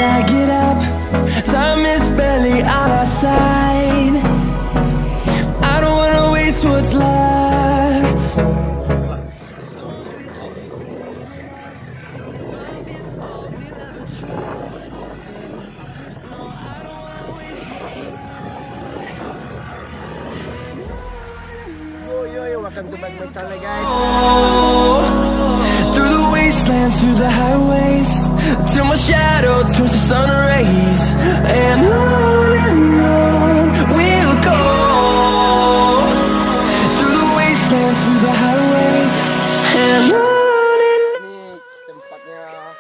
I get up. Time is barely on our side. I don't wanna waste what's left. Welcome to back my channel, guys. Through the wastelands, through the highways, till my shadow turns to sun rays. And on we'll go. Through the wastelands, through the highways, and on. Ini tempatnya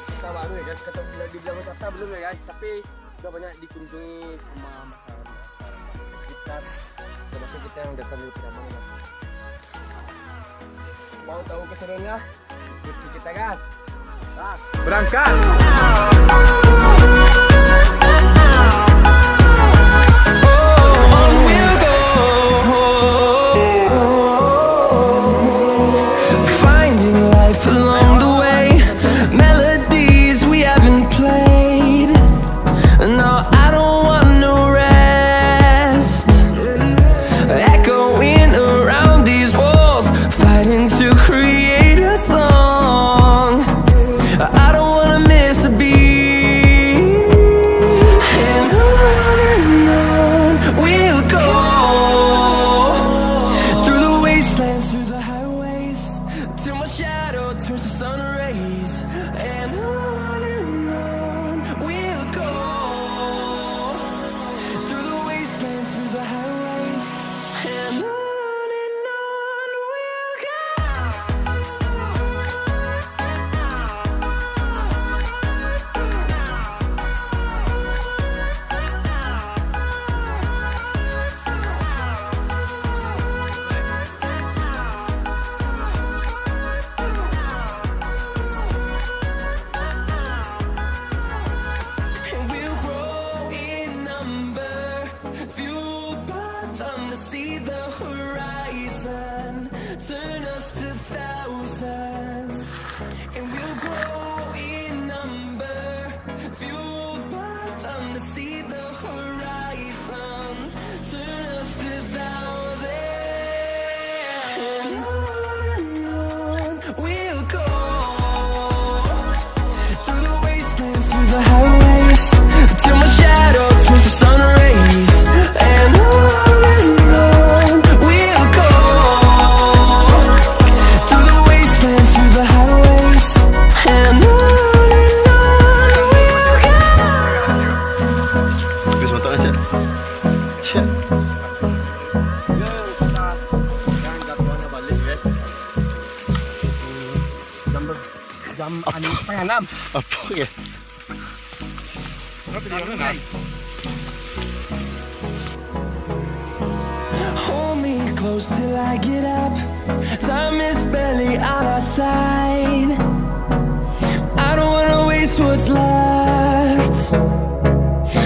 kita baru ya guys. Kita dibilang wisata belum ya guys, tapi udah banyak dikunjungi sama masyarakat sekitar, termasuk kita yang datang dari pertama. Mau tahu keseruannya? Ikuti kita guys. Berangkat. Finding life along the way, melodies we haven't played. No, I don't want no rest. Echoing around these walls, fighting to create a song. I don't wanna miss a beat. And on we'll go. Through the wastelands, through the highways, till my shadow turns to sun rays. And on we'll go. Through the wastelands, through the highways, and on we'll go. And we'll grow in number, fueled by them to see the horizon, turn us to thousands. And we'll grow in number, fueled by them to see the horizon, turn us to thousands. And on we'll go. Through the wastelands, through the highways, till my shadow turns to sun rays. And on we'll go. Through the wastelands, through the highways, and on we'll go. Habis motor aja. Cek. Yang Gagoannya balik guys. Jam setengah 6. Apa ya? Hold me close till I get up. Time is barely on our side. I don't wanna waste what's left.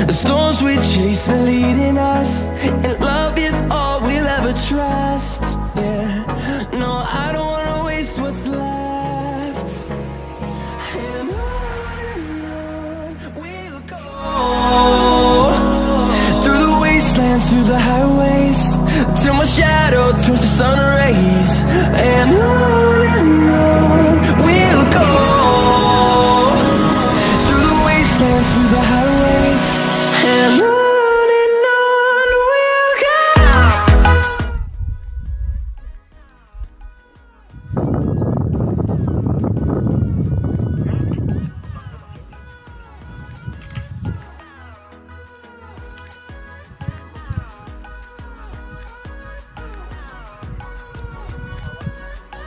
The storms we chase are leading us, and love is all we'll ever trust. Yeah, no, I don't wanna waste what's left. And on we'll go. Through the wastelands, through the highways, till my shadow turns to sun rays. And on we'll go. Through the wastelands, through the highways, and on we'll go.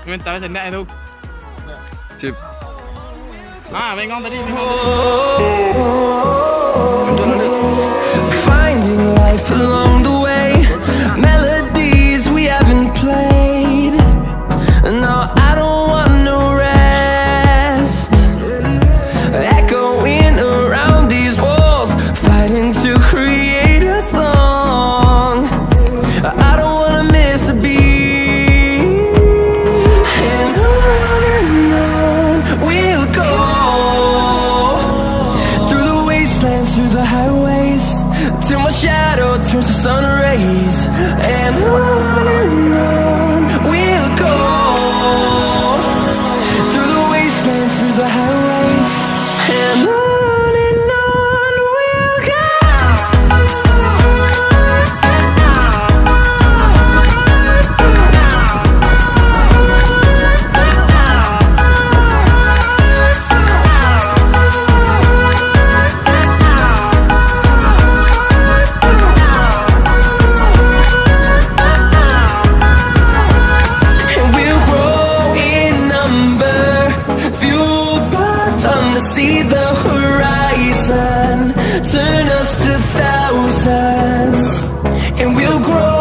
Nguyên tới trên đây luôn. Chụp. Bên ngon tới đi, bên ngon. Finding life along the way, melodies we haven't played. No, I don't want no rest. Echoing around these walls, fighting to create a song. I don't wanna miss a beat. And on we'll go. grow.